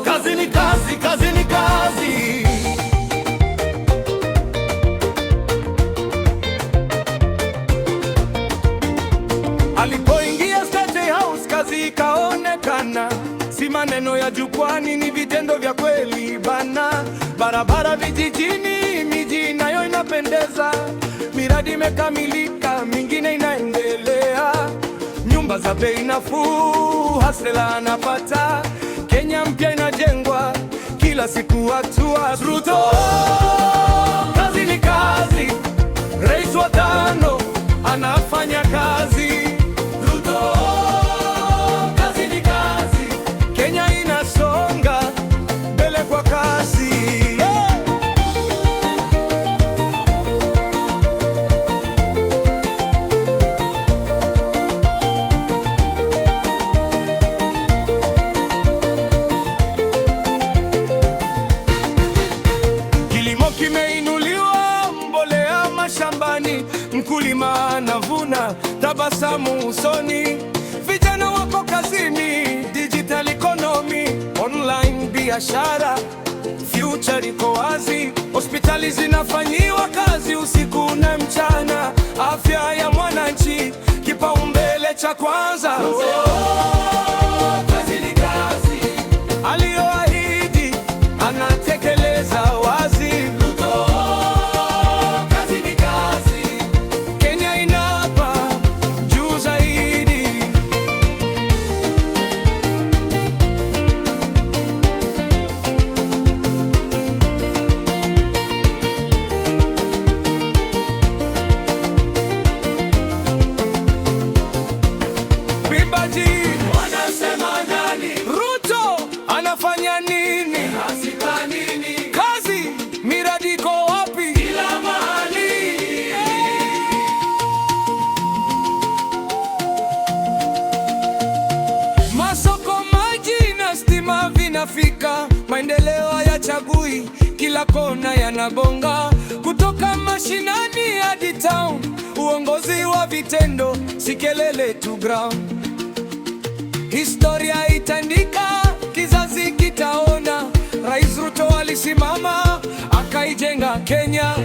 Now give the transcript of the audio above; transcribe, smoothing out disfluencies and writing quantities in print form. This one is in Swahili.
Kazi ni kazi, kazi ni kazi. Alipoingia State House kazi ikaonekana, si maneno ya jukwani, ni vitendo vya kweli bana. Barabara vijijini, miji nayo inapendeza, miradi imekamilika, mingine inaendelea, nyumba za bei nafuu, hasela anapata, Kenya mpya inajengwa kila siku, hatua. Ruto, kazi ni kazi, rais wa tano anafanya kazi. Ruto, kazi ni kazi, Kenya inasonga mbele kwa kasi. Kimeinuliwa, mbolea mashambani, mkulima anavuna, tabasamu usoni, vijana wako kazini, digital economy, online biashara, future iko wazi, hospitali zinafanyiwa kazi usiku na mchana, afya ya mwananchi kipaumbele cha kwanza. Kazi ni kazi, aliyoahidi anatekeleza wazi. Wanasema nani? Ruto anafanya nini? Hasika nini? Kazi, miradi iko wapi? Kila mahali. Masoko, maji na stima vinafika, maendeleo hayachagui, kila kona yanabonga, kutoka mashinani hadi town, uongozi wa vitendo, si kelele tu ground. Historia itaandika, kizazi kitaona, Rais Ruto alisimama akaijenga Kenya.